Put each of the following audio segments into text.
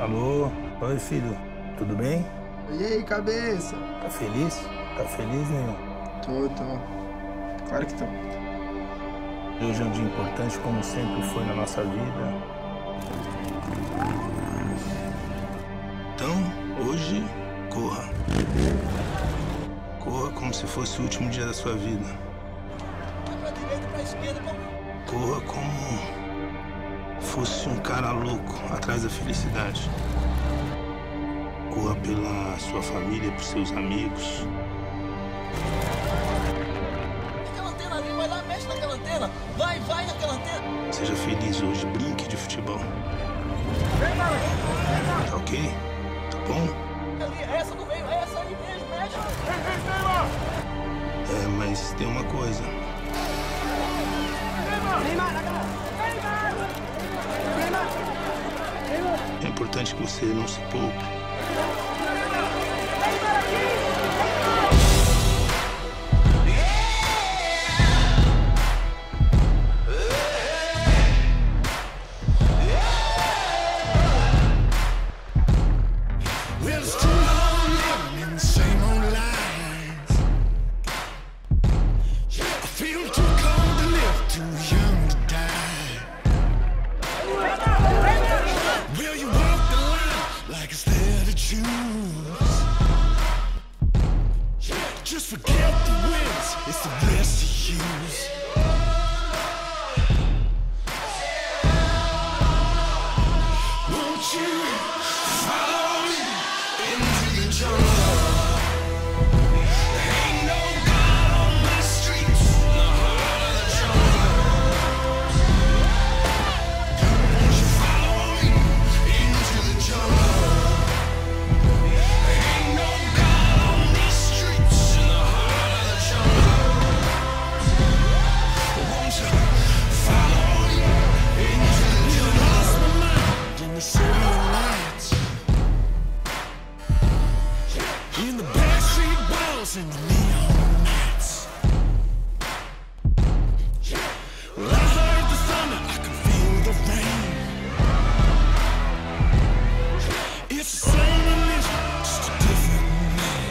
Alô? Oi, filho. Tudo bem? E aí, cabeça? Tá feliz? Tá feliz, nenhum? Tô. Claro que tô. Hoje é um dia importante, como sempre foi na nossa vida. Então, hoje, corra. Corra como se fosse o último dia da sua vida. Pra direita, pra esquerda, Corra como fosse um cara louco atrás da felicidade. Corra pela sua família, por seus amigos. aquela antena ali, vai lá, mexe naquela antena. Vai naquela antena. Seja feliz hoje, brinque de futebol. Tá ok? Tá bom? Ali, essa do meio, essa aí mesmo, mexe. É, mas tem uma coisa. É importante que você não se poupe. Just forget the wins, it's the rest to use. Won't you follow me into the jungle? There ain't no God on the streets, in the heart of the jungle. Won't you follow me into the jungle? There ain't no God on these streets, in the heart of the jungle. Won't you follow me into the jungle? Lost my mind in the city of lights, in the backstreet balls and the neon nights. Well, I heard the thunder, I can feel the rain. It's the same religion, just a different name.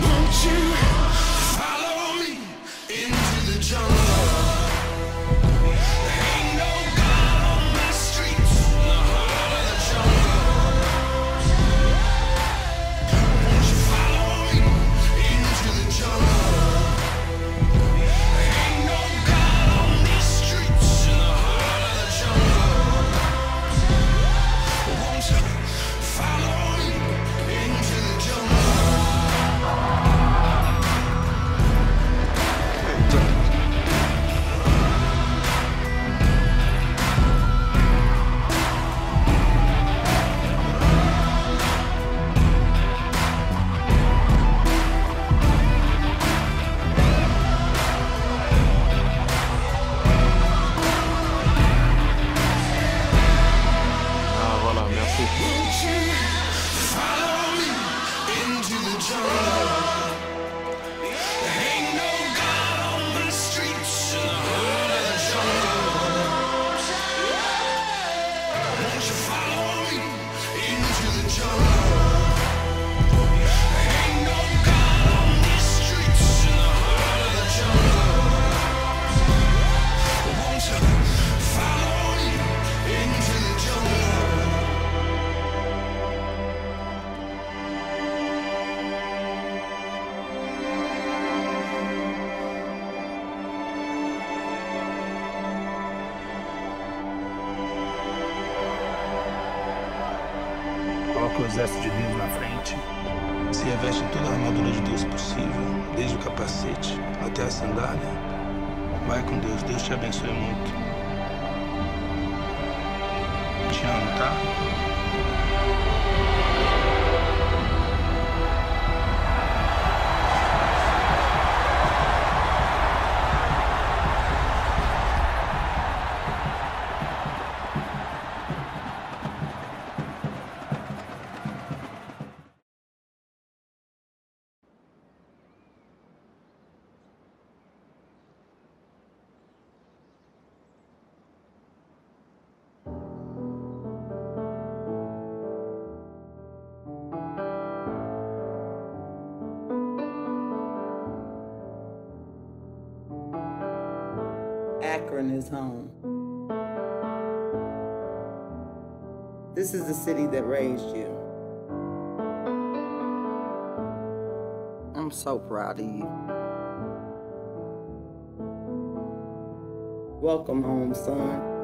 Won't you follow me into the jungle? There ain't no God on the streets, in the heart of the jungle. Won't you follow me into the jungle? There ain't no God on these streets, in the heart of the jungle. Won't you follow me into the jungle? Voilà, merci. Won't you follow me into the jungle? There ain't no God on the streets, in the heart of the jungle. Won't you follow me into the jungle? There ain't no God on these streets, in the heart of the jungle. Won't you follow me into the jungle? Coloca o exército de Deus na frente. Se reveste em toda a armadura de Deus possível, desde o capacete até a sandália. Vai com Deus, Deus te abençoe muito. Te amo, tá? Akron is home. This is the city that raised you. I'm so proud of you. Welcome home, son.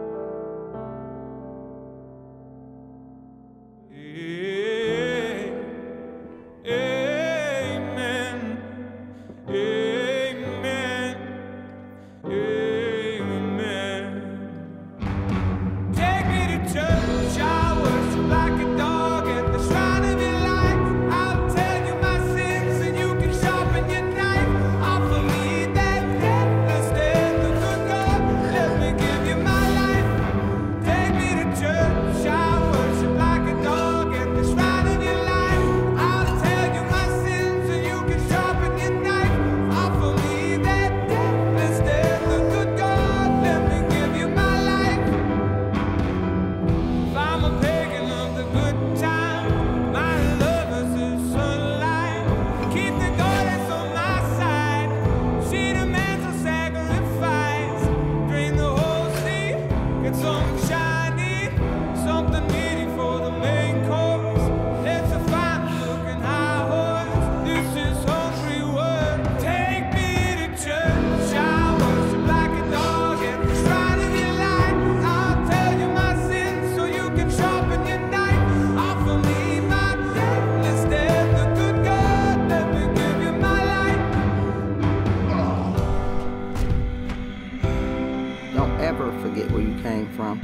Don't ever forget where you came from.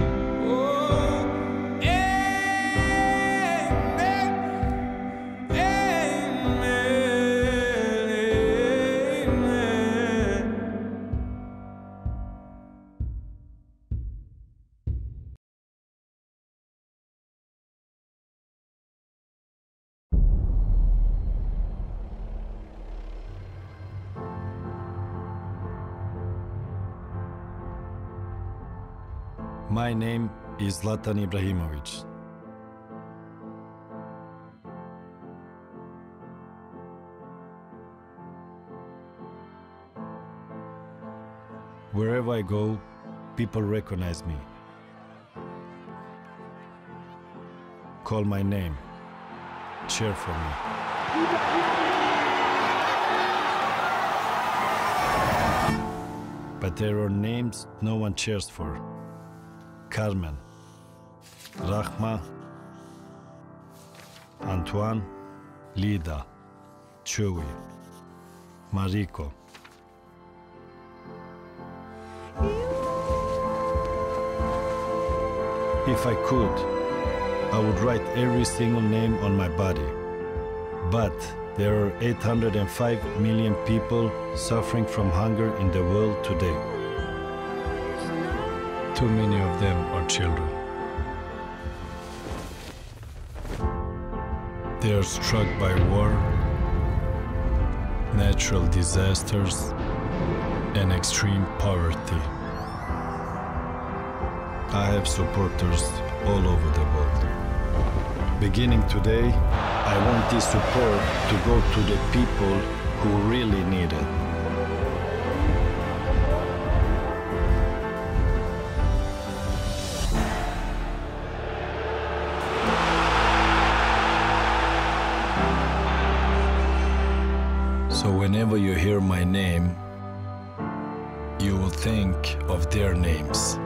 My name is Zlatan Ibrahimovic. Wherever I go, people recognize me. Call my name, cheer for me. But there are names no one cheers for. Carmen, Rahma, Antoine, Lida, Chewy, Mariko. If I could, I would write every single name on my body. But there are 805 million people suffering from hunger in the world today. Too many of them are children. They are struck by war, natural disasters, and extreme poverty. I have supporters all over the world. Beginning today, I want this support to go to the people who really need it. So whenever you hear my name, you will think of their names.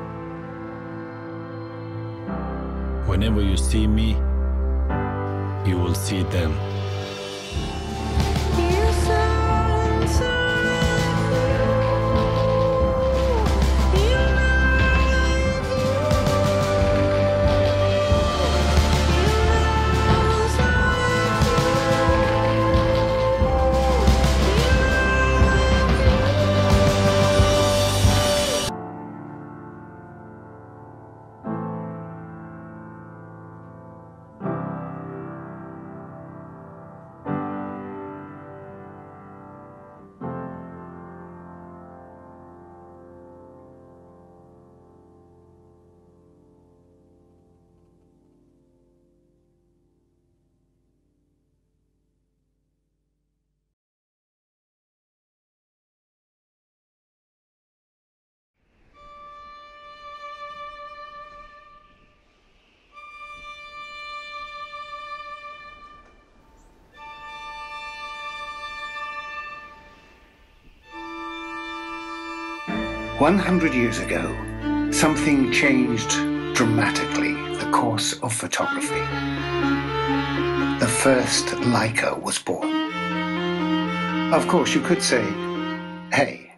Whenever you see me, you will see them. 100 years ago, something changed dramatically the course of photography. The first Leica was born. Of course, you could say, hey,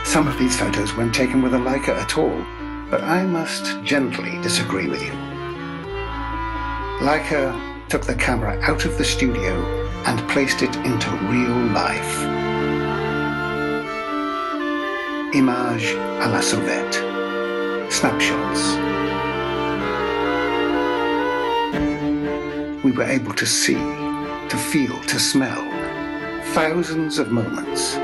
some of these photos weren't taken with a Leica at all, but I must gently disagree with you. Leica took the camera out of the studio and placed it into real life. Image à la sauvette. Snapshots. We were able to see, to feel, to smell thousands of moments.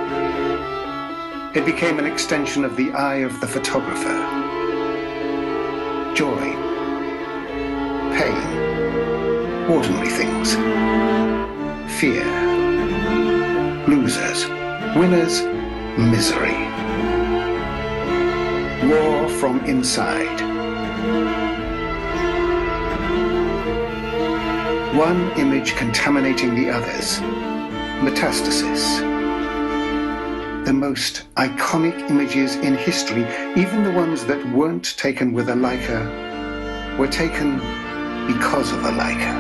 It became an extension of the eye of the photographer. Joy, pain, ordinary things, fear, losers, winners, misery. War from inside. One image contaminating the others. Metastasis. The most iconic images in history, even the ones that weren't taken with a Leica, were taken because of a Leica.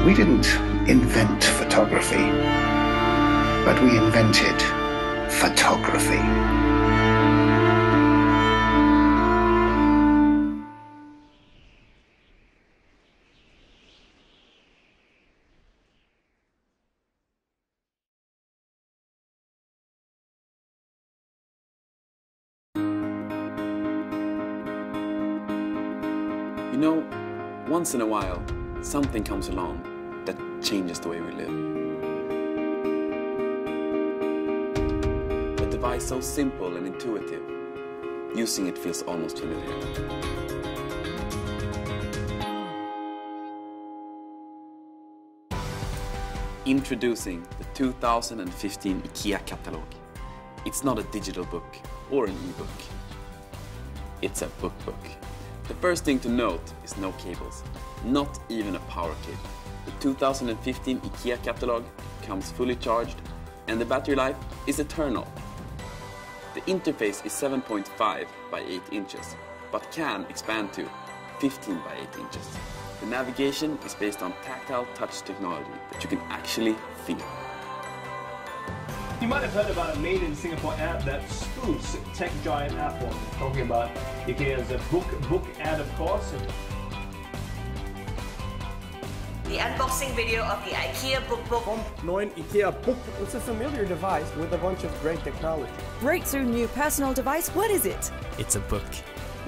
We didn't invent photography, but we invented photography. You know, once in a while, something comes along that changes the way we live. A device so simple and intuitive, using it feels almost familiar. Introducing the 2015 IKEA catalog. It's not a digital book or an e-book. It's a book. The first thing to note is no cables, not even a power cable. The 2015 IKEA catalog comes fully charged and the battery life is eternal. The interface is 7.5 by 8 inches, but can expand to 15 by 8 inches. The navigation is based on tactile touch technology that you can actually feel. You might have heard about a made in Singapore app that spoofs tech giant Apple. Talking about IKEA's book ad, of course. The unboxing video of the IKEA book. Neuen IKEA book. It's a familiar device with a bunch of great technology. Breakthrough new personal device. What is it? It's a book.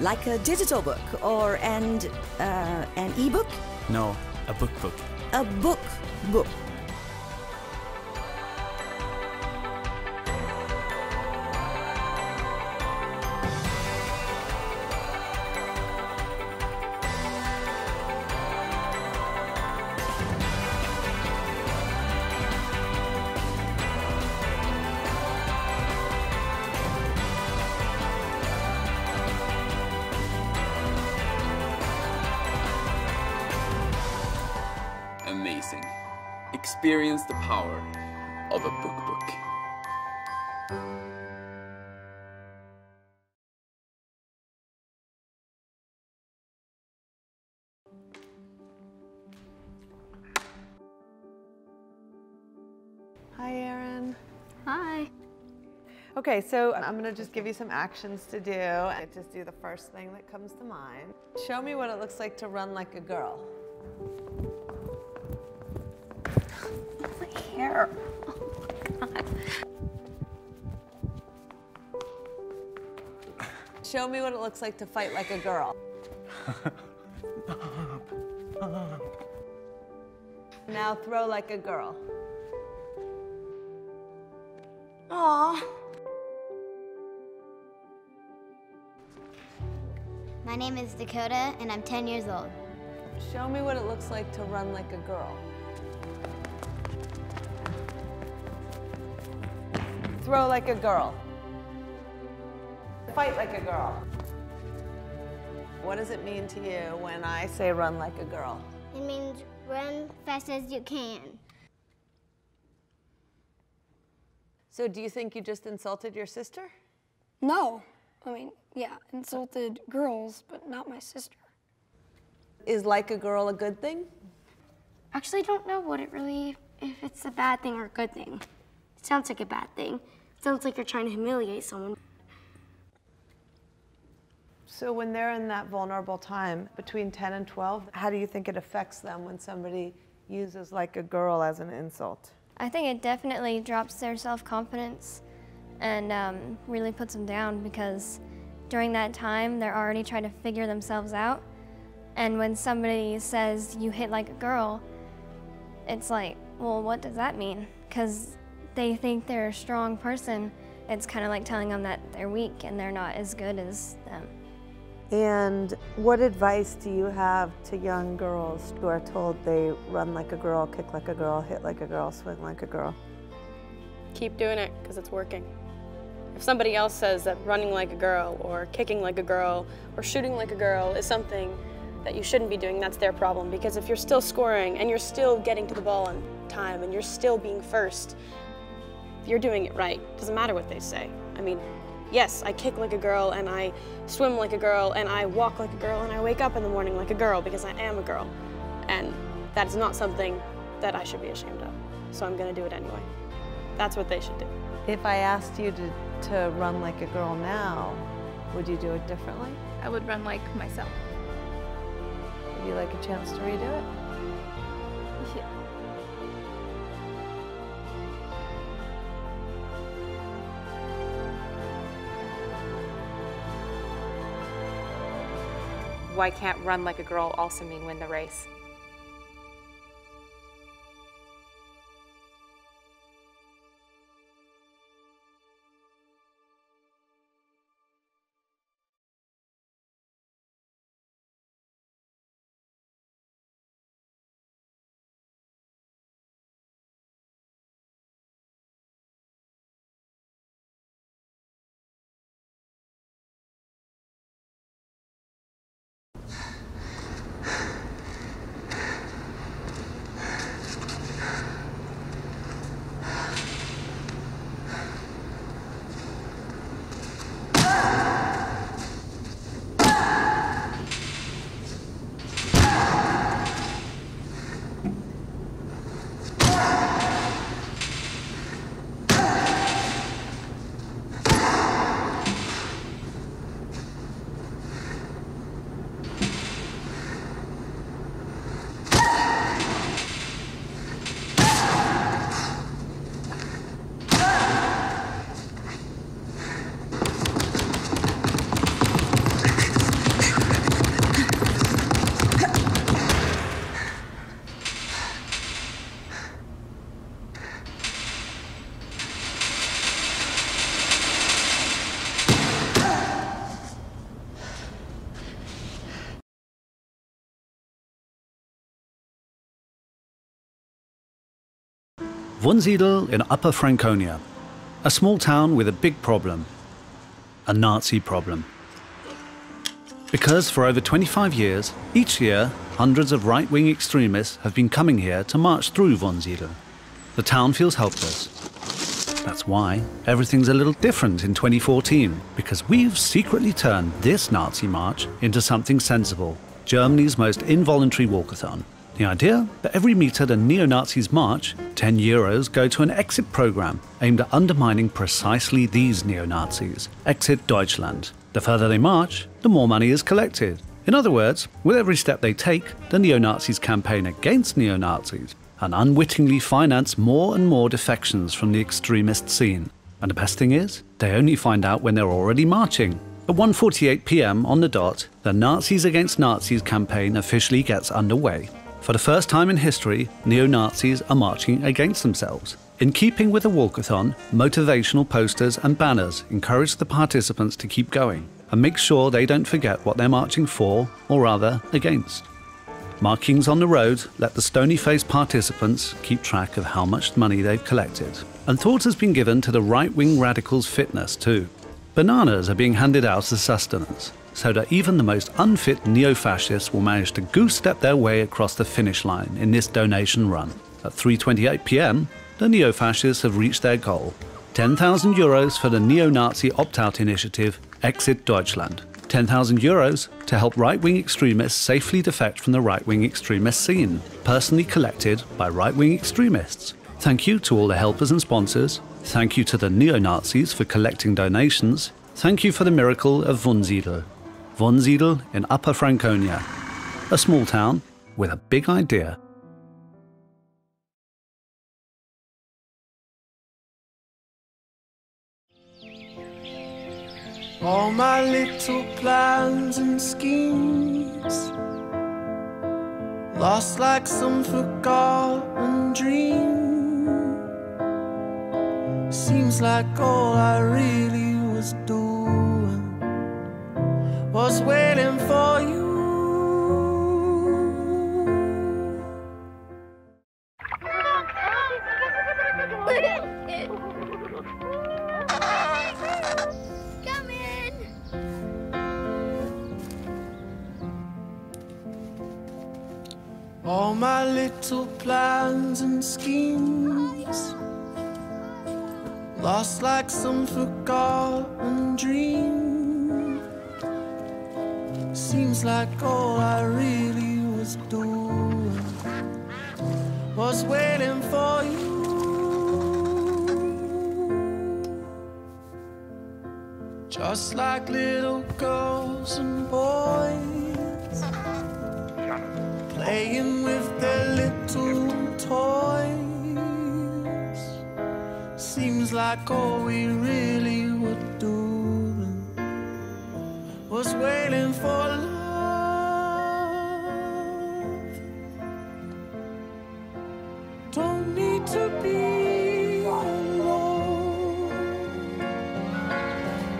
Like a digital book or an e-book? No, a book. A book. Amazing. Experience the power of a book. Hi, Erin. Hi. Okay, so I'm gonna just give you some actions to do. And just do the first thing that comes to mind. Show me what it looks like to run like a girl. My hair. Oh my God. Show me what it looks like to fight like a girl. Now throw like a girl. Aww. My name is Dakota, and I'm 10 years old. Show me what it looks like to run like a girl. Throw like a girl. Fight like a girl. What does it mean to you when I say run like a girl? It means Run fast as you can. So do you think you just insulted your sister? No. I mean, yeah, insulted girls, but not my sister. Is like a girl a good thing? Actually, I don't know what it really, if it's a bad thing or a good thing. It sounds like a bad thing. It sounds like you're trying to humiliate someone. So when they're in that vulnerable time between 10 and 12, how do you think it affects them when somebody uses like a girl as an insult? I think it definitely drops their self-confidence and really puts them down, because during that time they're already trying to figure themselves out, and when somebody says you hit like a girl, it's like, well, what does that mean? Because they think they're a strong person. It's kind of like telling them that they're weak and they're not as good as them. And what advice do you have to young girls who are told they run like a girl, kick like a girl, hit like a girl, swing like a girl? Keep doing it, because it's working. If somebody else says that running like a girl or kicking like a girl or shooting like a girl is something that you shouldn't be doing, that's their problem. Because if you're still scoring and you're still getting to the ball on time and you're still being first, you're doing it right. It doesn't matter what they say. I mean, yes, I kick like a girl and I swim like a girl and I walk like a girl and I wake up in the morning like a girl because I am a girl. And that is not something that I should be ashamed of. So I'm gonna do it anyway. That's what they should do. If I asked you to run like a girl now, would you do it differently? I would run like myself. Would you like a chance to redo it? Yeah. Why can't run like a girl also mean win the race? Wunsiedel in Upper Franconia, a small town with a big problem, a Nazi problem. Because for over 25 years, each year, hundreds of right-wing extremists have been coming here to march through Wunsiedel. The town feels helpless. That's why everything's a little different in 2014, because we've secretly turned this Nazi march into something sensible, Germany's most involuntary walkathon. The idea that every meter the neo-Nazis march, €10 go to an exit program aimed at undermining precisely these neo-Nazis. Exit Deutschland. The further they march, the more money is collected. In other words, with every step they take, the neo-Nazis campaign against neo-Nazis and unwittingly finance more and more defections from the extremist scene. And the best thing is, they only find out when they're already marching. At 1:48 p.m. on the dot, the Nazis Against Nazis campaign officially gets underway. For the first time in history, neo-Nazis are marching against themselves. In keeping with the walkathon, motivational posters and banners encourage the participants to keep going and make sure they don't forget what they're marching for, or rather, against. Markings on the road let the stony-faced participants keep track of how much money they've collected. And thought has been given to the right-wing radicals' fitness too. Bananas are being handed out as sustenance. so that even the most unfit neo-fascists will manage to goose-step their way across the finish line in this donation run. At 3:28 p.m, the neo-fascists have reached their goal. 10,000 euros for the neo-Nazi opt-out initiative Exit Deutschland. 10,000 euros to help right-wing extremists safely defect from the right-wing extremist scene, personally collected by right-wing extremists. Thank you to all the helpers and sponsors. Thank you to the neo-Nazis for collecting donations. Thank you for the miracle of Wunsiedel. Wunsiedel in Upper Franconia, a small town with a big idea. All my little plans and schemes, lost like some forgotten dream. Seems like all I really was doing was waiting for you. All my little plans and schemes, lost like some forgotten dream. Seems like all I really was doing was waiting for you. Just like little girls and boys, playing with their little toys. Seems like all we really were doing was waiting for love. Don't need to be alone.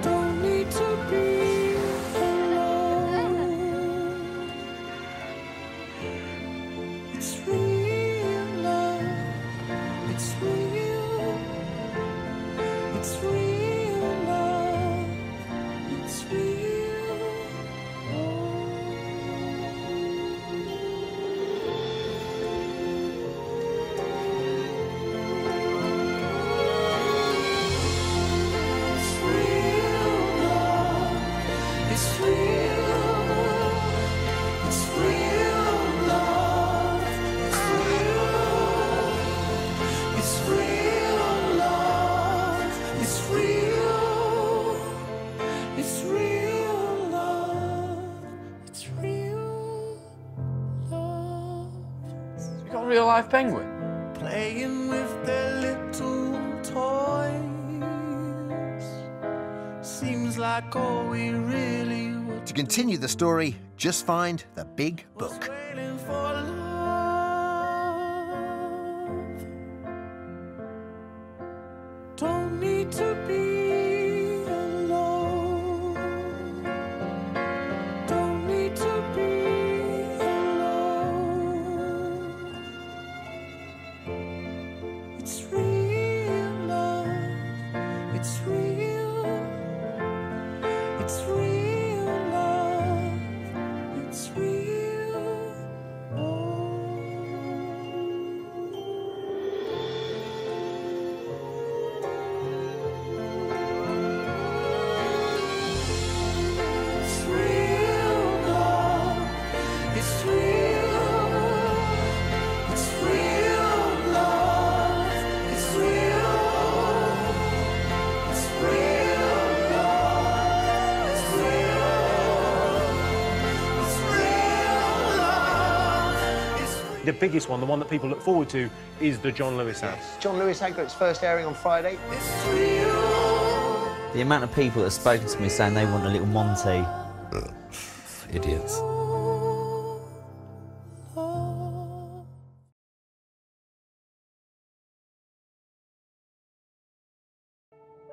Don't need to be alone. It's real love. It's real. It's real love. It's real. It's real love. It's real. It's real love. It's real. It's real love. It's real. It's real love. It's real love. You got a real life penguin? Playing with their little toys. Seems like all we really would. To continue the story, just find the big book. Waiting for love. Don't need to be alone. Don't need to be alone. It's real love. It's real. It's real love. It's real. It's real love. It's real. It's real love. It's real. It's real love. It's real. It's real love. It's The biggest one, the one that people look forward to, is the John Lewis ad. John Lewis had got its first airing on Friday. The amount of people that have spoken to me saying they want a little Monty. Idiots.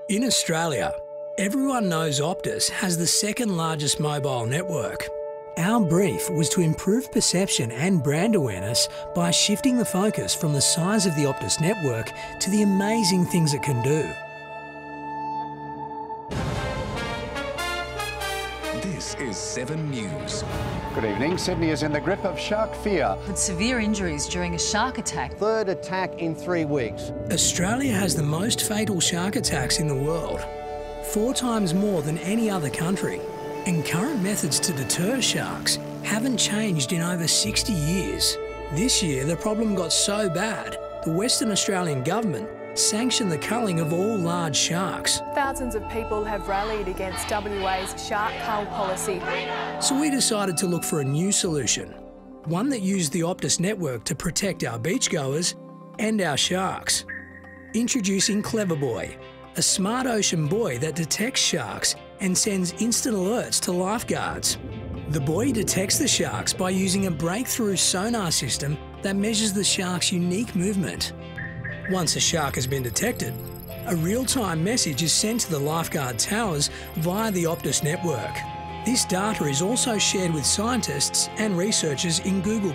In Australia, everyone knows Optus has the second largest mobile network. Our brief was to improve perception and brand awareness by shifting the focus from the size of the Optus network to the amazing things it can do. This is 7 News. Good evening. Sydney is in the grip of shark fear. With severe injuries during a shark attack. Third attack in 3 weeks. Australia has the most fatal shark attacks in the world, 4 times more than any other country. And current methods to deter sharks haven't changed in over 60 years. This year, the problem got so bad, the Western Australian government sanctioned the culling of all large sharks. Thousands of people have rallied against WA's shark cull policy. So we decided to look for a new solution, one that used the Optus network to protect our beachgoers and our sharks. Introducing Clever Boy, a smart ocean buoy that detects sharks and sends instant alerts to lifeguards. The buoy detects the sharks by using a breakthrough sonar system that measures the shark's unique movement. Once a shark has been detected, a real-time message is sent to the lifeguard towers via the Optus network. This data is also shared with scientists and researchers in Google+.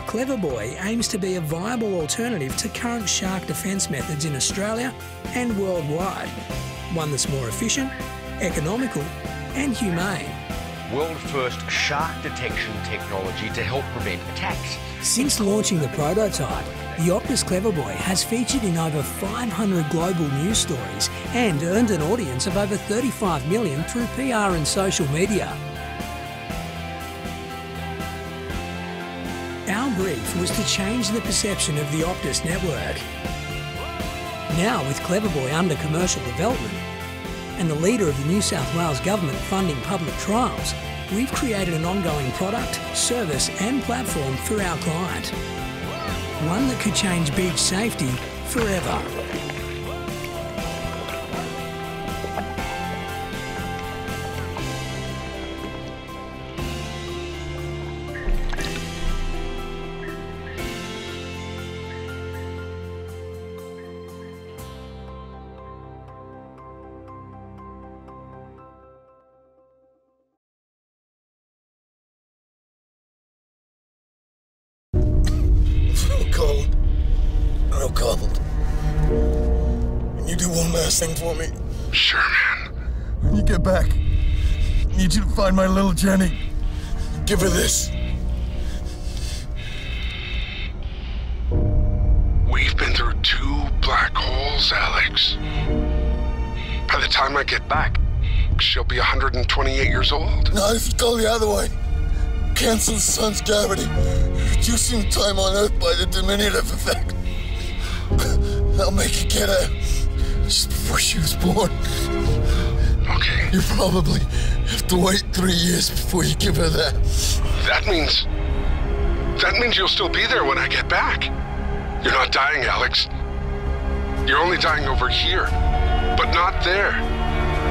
Clever Boy aims to be a viable alternative to current shark defence methods in Australia and worldwide. One that's more efficient, economical and humane. World-first shark detection technology to help prevent attacks. Since launching the prototype, the Optus Clever Boy has featured in over 500 global news stories and earned an audience of over 35 million through PR and social media. Our brief was to change the perception of the Optus network. Now, with Clever Boy under commercial development and the leader of the New South Wales government funding public trials, we've created an ongoing product, service and platform for our client. One that could change beach safety forever. Real cold. Can you do one last thing for me? Sure, man. When you get back, I need you to find my little Jenny. Give her this. We've been through 2 black holes, Alex. By the time I get back, she'll be 128 years old. No, if you go the other way. Cancel the sun's gravity, reducing time on Earth by the diminutive effect. That'll make you get out just before she was born. Okay. You probably have to wait 3 years before you give her that. That means you'll still be there when I get back. You're not dying, Alex. You're only dying over here, but not there.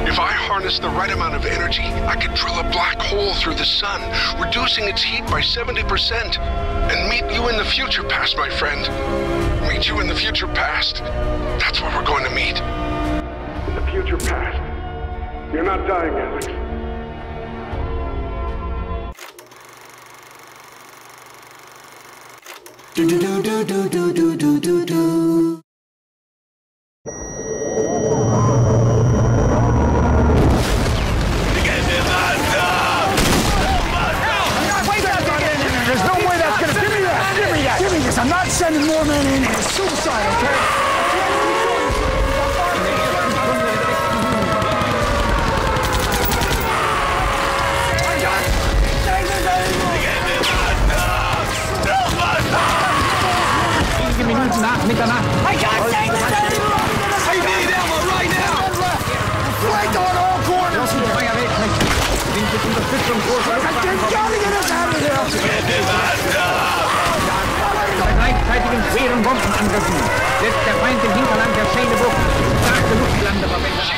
If I harness the right amount of energy, I could drill a black hole through the sun, reducing its heat by 70%, and meet you in the future past, my friend. Meet you in the future past. That's where we're going to meet. In the future past. You're not dying, Alex. I'm not sending more men in. It's suicide, okay? I can't take this anymore! I need ammo right now! Flank on all corners! I gotta get us out of here! Gleichzeitigen schweren Bombenangriffen setzt der Feind im Hinterland der Schänebucht starke Luftlandeverbände ein.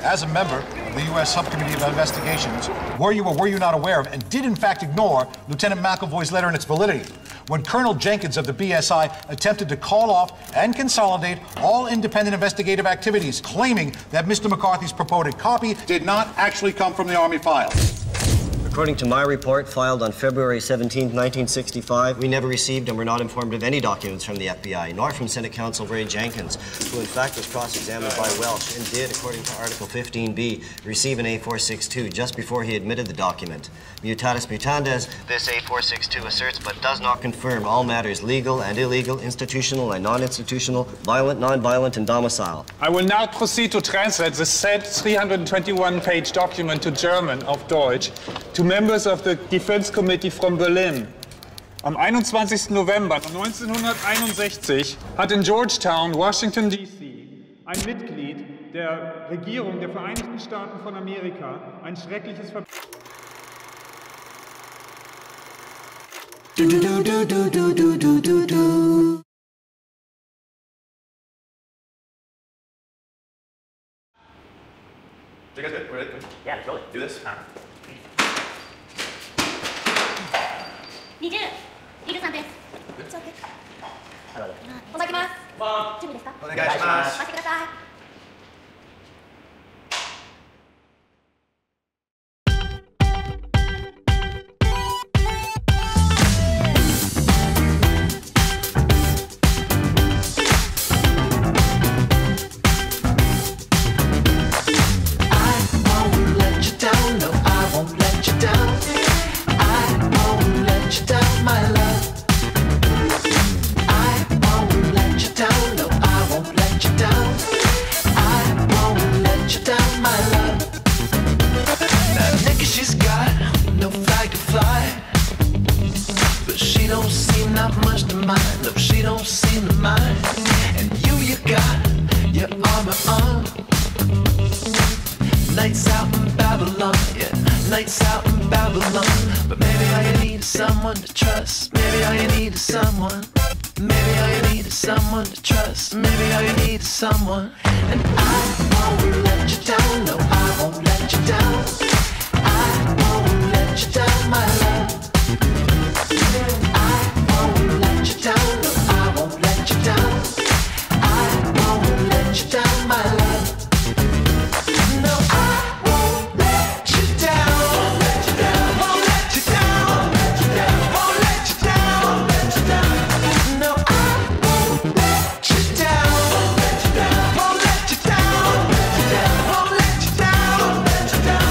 As a member of the U.S. Subcommittee of Investigations, were you or were you not aware of, and did in fact ignore, Lieutenant McElvoy's letter and its validity? when Colonel Jenkins of the BSI attempted to call off and consolidate all independent investigative activities, claiming that Mr. McCarthy's purported copy did not actually come from the Army files. According to my report filed on February 17, 1965, we never received and were not informed of any documents from the FBI, nor from Senate Counsel Ray Jenkins, who in fact was cross-examined by Welsh and did, according to Article 15B, receive an A462 just before he admitted the document. Mutatis mutandis, this A462 asserts but does not confirm all matters legal and illegal, institutional and non-institutional, violent, non-violent, and domicile. I will now proceed to translate the said 321-page document to German, auf Deutsch, to members of the Defense Committee from Berlin. Am 21. November 1961 hat in Georgetown, Washington, D.C. ein Mitglied der Regierung der Vereinigten Staaten von Amerika ein schreckliches Verbrechen. Do do do do do do do do do do. You guys good? We're good? Yeah, let's roll it. Do this. It's okay. お酒ます。準備ですか？お願いします。待ってください。Nights out in Babylon, yeah, nights out in Babylon. But maybe all you need is someone to trust. Maybe all you need is someone. Maybe all you need is someone to trust. Maybe all you need is someone. And I won't let you down, no, I won't let you down. I won't let you down, my love. I won't let you down, no, I won't let you down. I won't let you down, my love. No, I won't let you down. Won't let you down. Won't let you down. Won't let you down. Won't let you down. Won't let you down. No, I won't let you down. Won't let you down. Won't let you down. Won't let you down. Won't let you down. Won't let you down.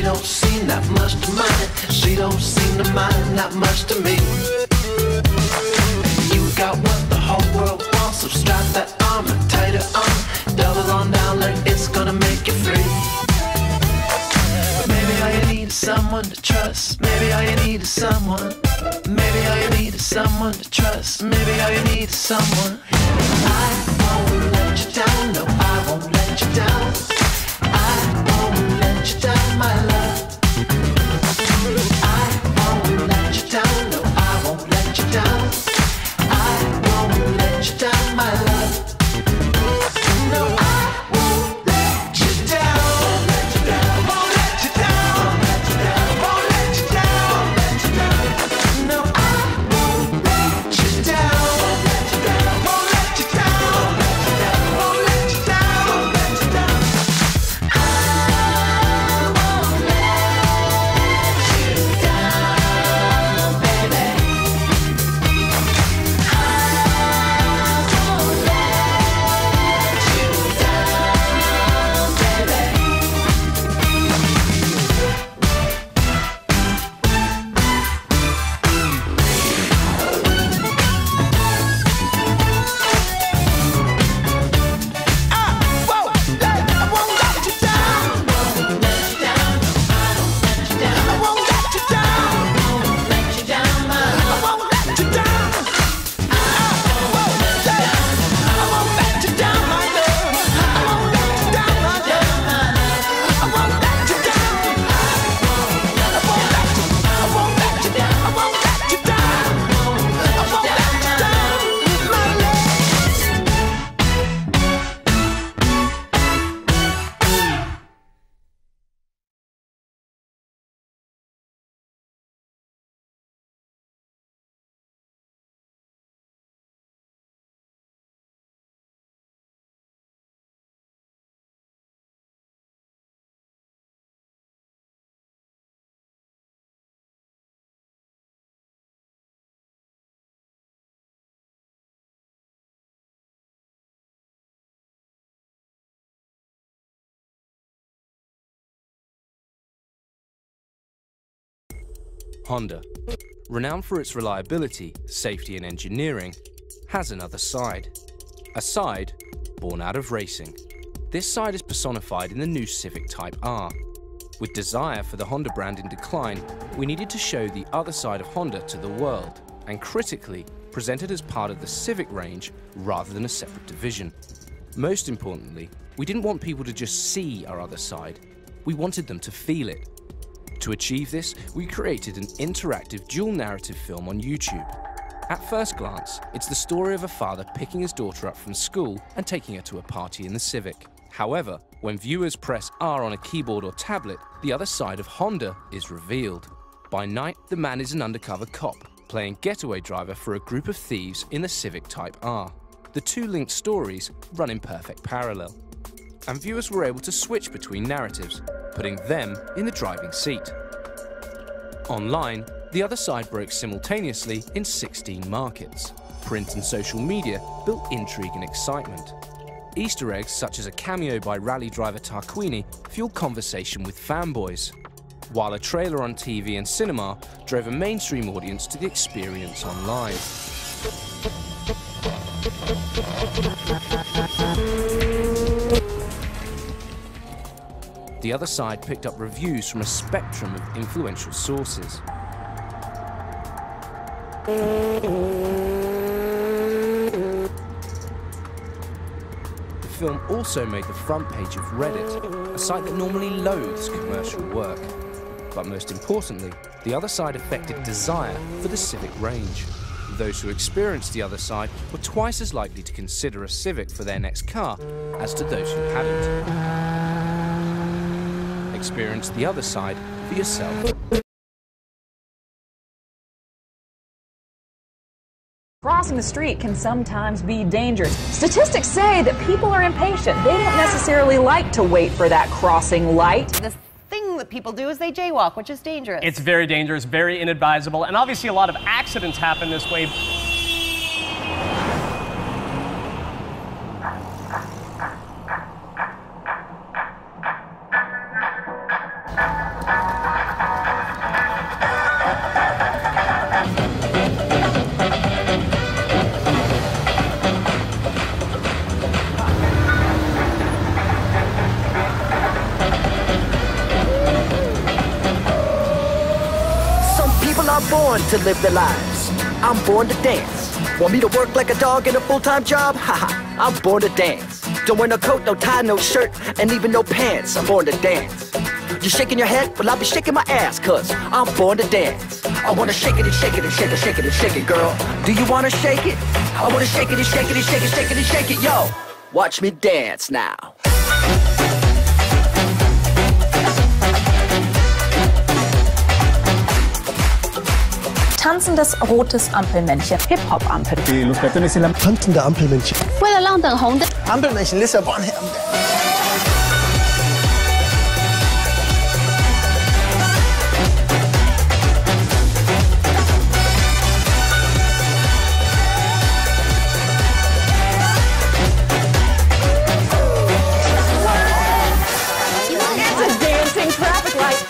Don't seem that much to mind. She don't seem to mind that much to me. You got what the whole world wants, so strap that armor tighter on. Double on down like it's gonna make you free. But maybe all you need is someone to trust. Maybe all you need is someone. Maybe all you need is someone to trust. Maybe all you need is someone. I won't let you down, no, I won't let you down. I won't let you down, my love. I won't let you down, no, I won't let you down. I won't let you down, my love. No, I won't let you down. Won't let you down. Won't let you down. Won't let you down. Won't let you down. No, I won't let you down. Won't let you down. Won't let you down. Won't let you down. Honda, renowned for its reliability, safety and engineering, has another side. A side born out of racing. This side is personified in the new Civic Type R. With desire for the Honda brand in decline, we needed to show the other side of Honda to the world, and critically, presented as part of the Civic range rather than a separate division. Most importantly, we didn't want people to just see our other side, we wanted them to feel it. To achieve this, we created an interactive dual narrative film on YouTube. At first glance, it's the story of a father picking his daughter up from school and taking her to a party in the Civic. However, when viewers press R on a keyboard or tablet, the other side of Honda is revealed. By night, the man is an undercover cop, playing getaway driver for a group of thieves in the Civic Type R. The two linked stories run in perfect parallel, and viewers were able to switch between narratives, putting them in the driving seat. Online, the other side broke simultaneously in 16 markets. Print and social media built intrigue and excitement. Easter eggs such as a cameo by rally driver Tarquini fueled conversation with fanboys, while a trailer on TV and cinema drove a mainstream audience to the experience online. The other side picked up reviews from a spectrum of influential sources. The film also made the front page of Reddit, a site that normally loathes commercial work. But most importantly, the other side affected desire for the Civic range. Those who experienced the other side were twice as likely to consider a Civic for their next car as to those who hadn't. Experience the other side for yourself. Crossing the street can sometimes be dangerous. Statistics say that people are impatient. They don't necessarily like to wait for that crossing light. The thing that people do is they jaywalk, which is dangerous. It's very dangerous, very inadvisable, and obviously a lot of accidents happen this way. Born to live their lives. I'm born to dance. Want me to work like a dog in a full-time job? Haha, I'm born to dance. Don't wear no coat, no tie, no shirt, and even no pants. I'm born to dance. You shaking your head? Well, I'll be shaking my ass, cause I'm born to dance. I wanna shake it and shake it and shake it, shake it and shake it, girl. Do you wanna shake it? I wanna shake it and shake it and shake it, shake it and shake it, yo. Watch me dance now. Tanzendes rotes Ampelmännchen, Hip-Hop-Ampel. Tanzende Ampelmännchen. 为了让等红灯。 Ampelmännchen, Lissabon. It's a dancing traffic light.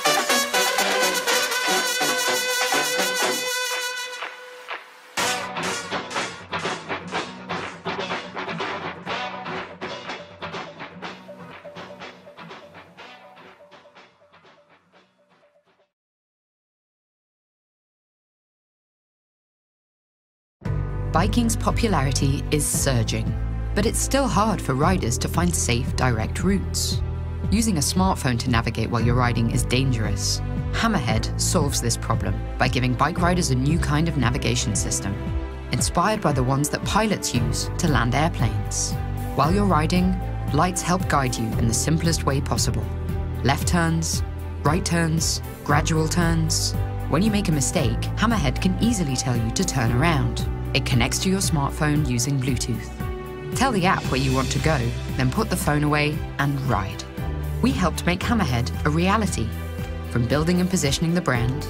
Biking's popularity is surging, but it's still hard for riders to find safe, direct routes. Using a smartphone to navigate while you're riding is dangerous. Hammerhead solves this problem by giving bike riders a new kind of navigation system, inspired by the ones that pilots use to land airplanes. While you're riding, lights help guide you in the simplest way possible. Left turns, right turns, gradual turns. When you make a mistake, Hammerhead can easily tell you to turn around. It connects to your smartphone using Bluetooth. Tell the app where you want to go, then put the phone away and ride. We helped make Hammerhead a reality, from building and positioning the brand,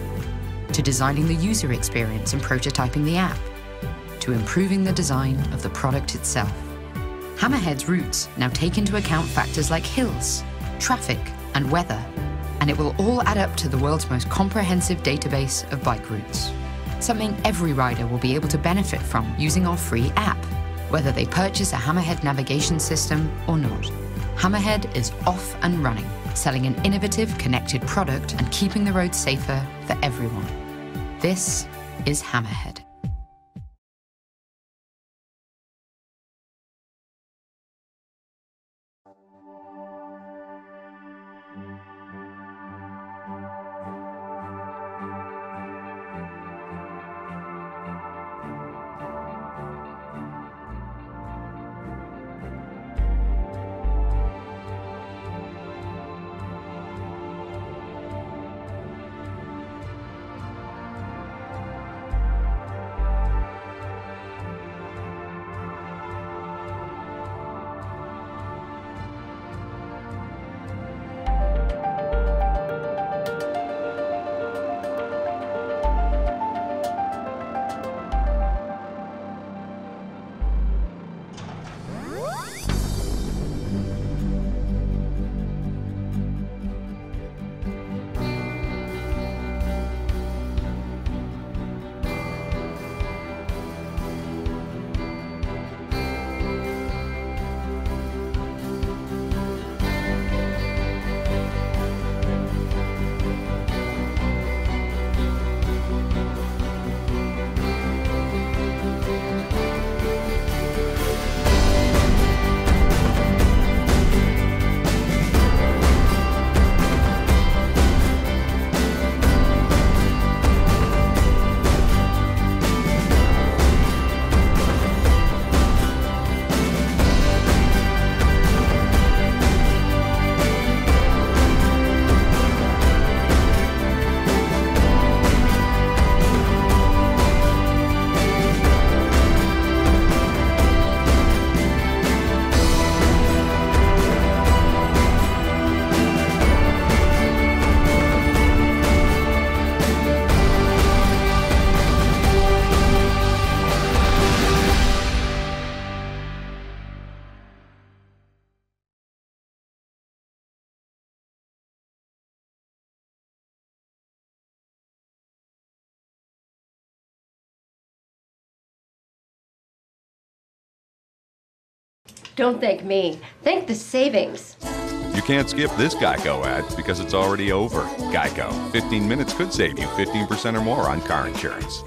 to designing the user experience and prototyping the app, to improving the design of the product itself. Hammerhead's routes now take into account factors like hills, traffic, and weather. and it will all add up to the world's most comprehensive database of bike routes. Something every rider will be able to benefit from using our free app, whether they purchase a Hammerhead navigation system or not. Hammerhead is off and running, selling an innovative, connected product and keeping the roads safer for everyone. This is Hammerhead. Don't thank me. Thank the savings. You can't skip this Geico ad because it's already over. Geico. 15 minutes could save you 15% or more on car insurance.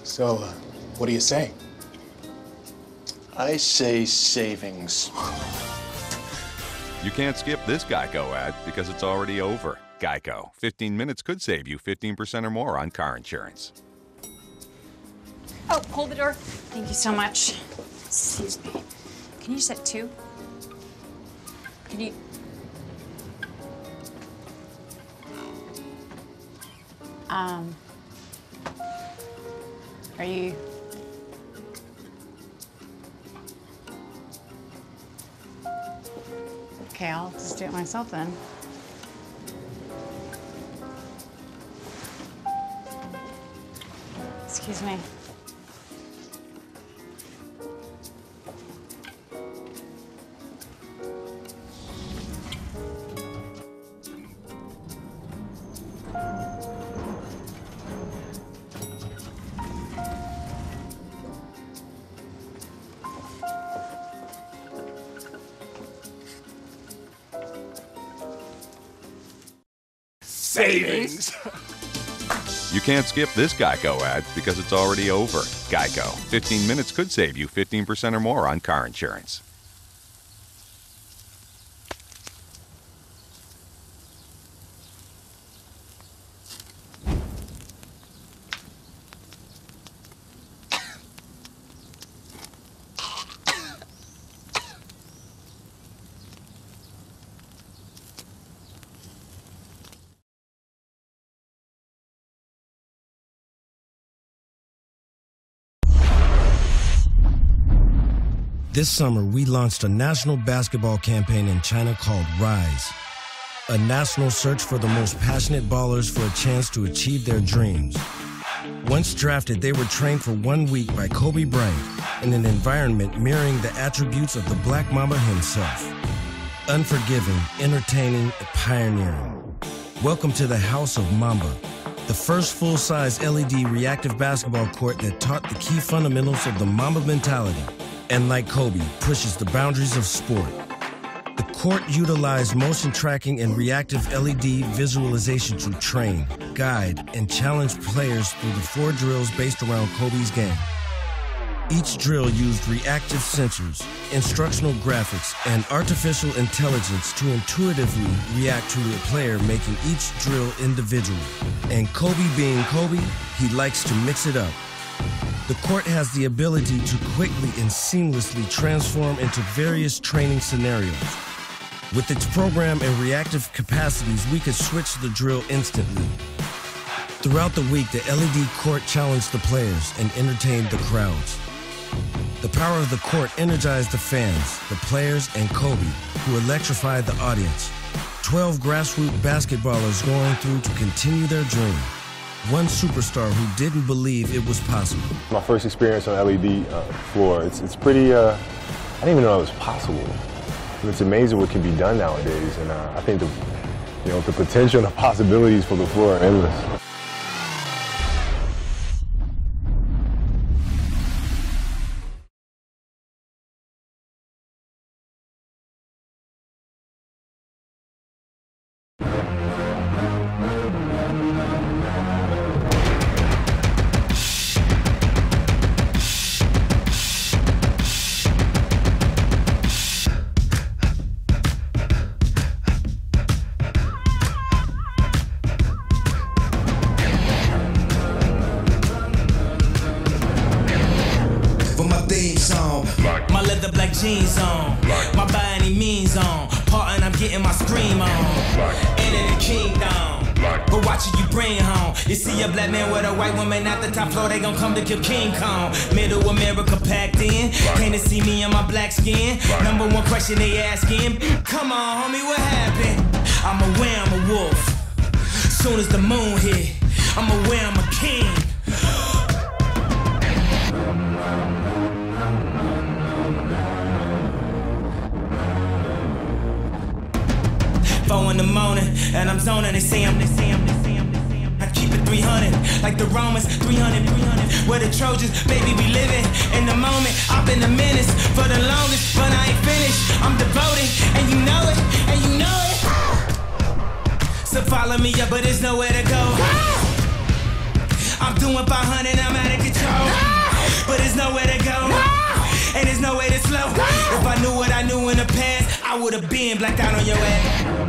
So, what do you say? I say savings. You can't skip this Geico ad because it's already over. Geico. 15 minutes could save you 15% or more on car insurance. Oh, hold the door. Thank you so much. Excuse me. Can you set 2? Can you... Are you... Okay, I'll just do it myself then. Excuse me. Savings! You can't skip this Geico ad because it's already over. Geico. 15 minutes could save you 15% or more on car insurance. This summer, we launched a national basketball campaign in China called Rise, a national search for the most passionate ballers for a chance to achieve their dreams. Once drafted, they were trained for 1 week by Kobe Bryant in an environment mirroring the attributes of the Black Mamba himself. Unforgiving, entertaining, and pioneering. Welcome to the House of Mamba, the first full-size LED reactive basketball court that taught the key fundamentals of the Mamba mentality. And like Kobe, pushes the boundaries of sport. The court utilized motion tracking and reactive LED visualization to train, guide, and challenge players through the 4 drills based around Kobe's game. Each drill used reactive sensors, instructional graphics, and artificial intelligence to intuitively react to a player, making each drill individual. And Kobe being Kobe, he likes to mix it up. The court has the ability to quickly and seamlessly transform into various training scenarios. With its program and reactive capacities, we could switch the drill instantly. Throughout the week, the LED court challenged the players and entertained the crowds. The power of the court energized the fans, the players, and Kobe, who electrified the audience. 12 grassroots basketballers going through to continue their dream. One superstar who didn't believe it was possible. My first experience on LED floor, it's pretty, I didn't even know it was possible. It's amazing what can be done nowadays, and I think the potential and the possibilities for the floor are endless. My leather black jeans on, my by any means on, part and I'm getting my scream on, and in the kingdom, but watch it you bring home. You see a black man with a white woman at the top floor, they gon' come to kill King Kong. Middle America packed in, came to see me in my black skin. Number one question they asking, come on homie, what happened? I'm aware I'm a wolf, soon as the moon hit, I'm aware I'm a king. 4 in the morning, and I'm zoning, they say I'm. I keep it 300, like the Romans, 300. Where the Trojans, baby, we living in the moment. I've been a menace for the longest, but I ain't finished. I'm devoted, and you know it, and you know it. So follow me up, but there's nowhere to go. I'm doing 500, I'm out of control, but there's nowhere to go, and there's no way to slow. If I knew what I knew in the past, I would have been blacked out on your ass.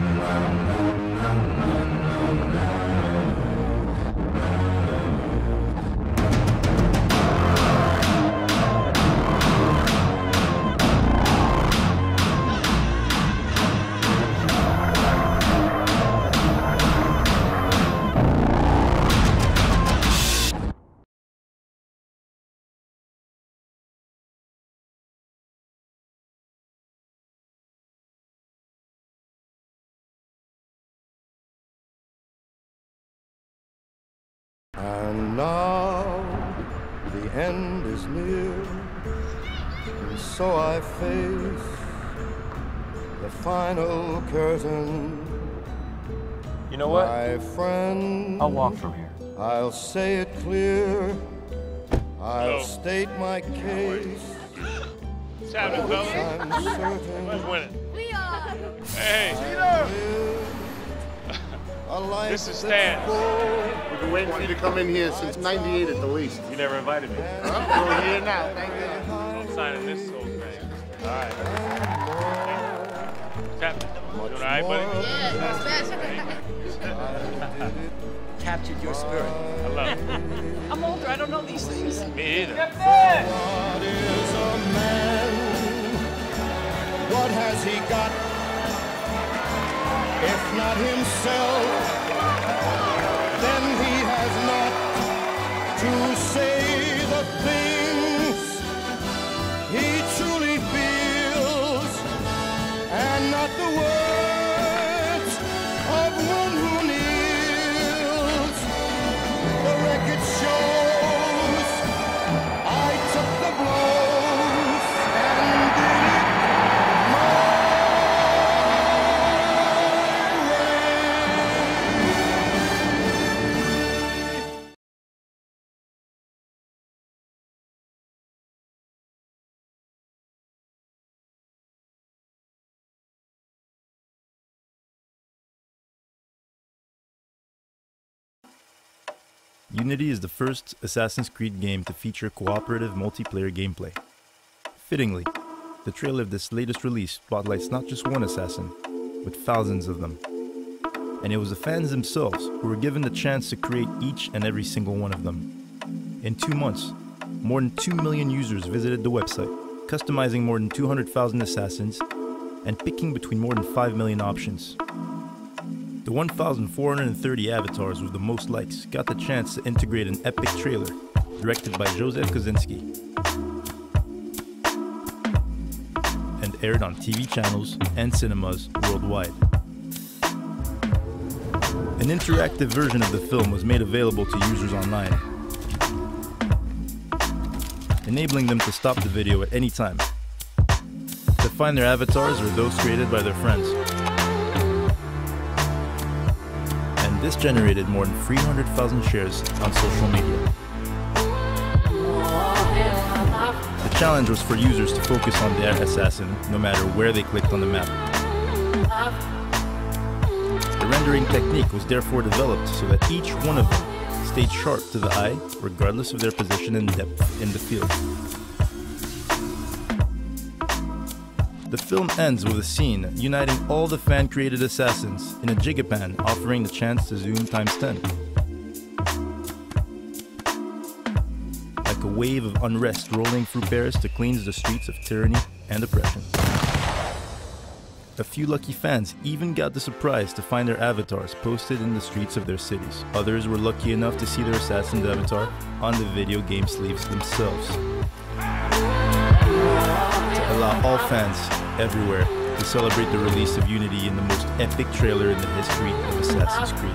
And now the end is near, and so I face the final curtain. You know what? My friend, I'll walk from here. I'll say it clear, I'll state my case. What's happening, fellas? I'm certain Who's winning? We are. Hey. This is Stan. We've been waiting for you to come in here since '98 at the least. You never invited me. Huh? We're here now. Thank you. I'm signing this whole thing. All right. What's happening? You doing all right, buddy? Yeah, captured your spirit. I love it. I'm older, I don't know these things. Me either. What is a man? What has he got? If not himself, then he has not to say the things he truly feels, and not the words of one who kneels. The record shows I took the blows and did it my Unity is the first Assassin's Creed game to feature cooperative multiplayer gameplay. Fittingly, the trailer of this latest release spotlights not just one assassin, but thousands of them. And it was the fans themselves who were given the chance to create each and every single one of them. In 2 months, more than 2 million users visited the website, customizing more than 200,000 assassins and picking between more than 5 million options. The 1,430 avatars with the most likes got the chance to integrate an epic trailer directed by Joseph Kosinski and aired on TV channels and cinemas worldwide. An interactive version of the film was made available to users online, enabling them to stop the video at any time, to find their avatars or those created by their friends. This generated more than 300,000 shares on social media. The challenge was for users to focus on their assassin no matter where they clicked on the map. The rendering technique was therefore developed so that each one of them stayed sharp to the eye regardless of their position and depth in the field. The film ends with a scene uniting all the fan-created assassins in a gigapan offering the chance to zoom ×10. Like a wave of unrest rolling through Paris to cleanse the streets of tyranny and oppression. A few lucky fans even got the surprise to find their avatars posted in the streets of their cities. Others were lucky enough to see their assassin's avatar on the video game sleeves themselves. To allow all fans everywhere to celebrate the release of Unity in the most epic trailer in the history of Assassin's Creed.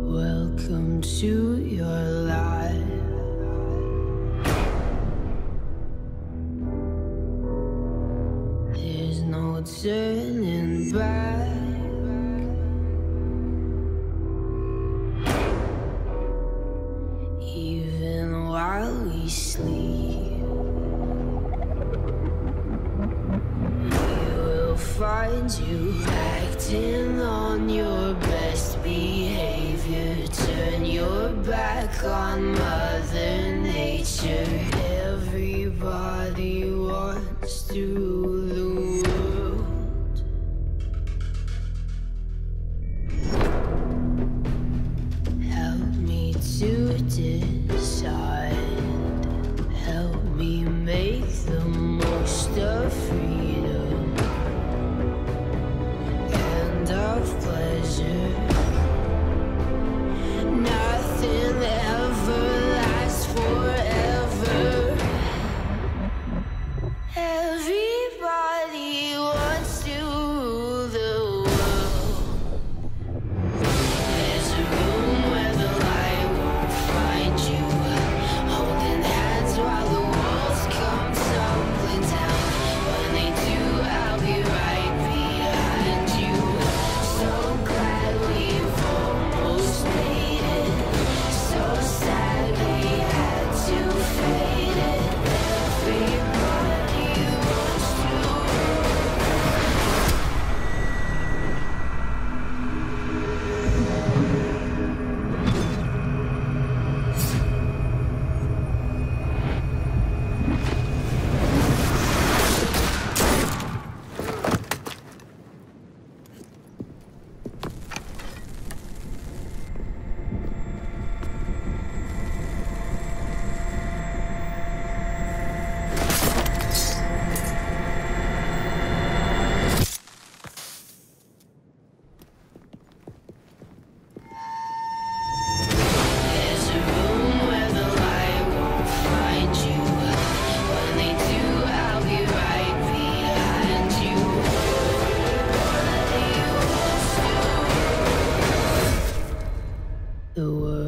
Welcome to your life. There's no turning back. Even while we sleep, we will find you acting on your best behavior. Turn your back on Mother Nature. Everybody wants to rule the world. Help me to decide. Help me make the most of freedom. the world.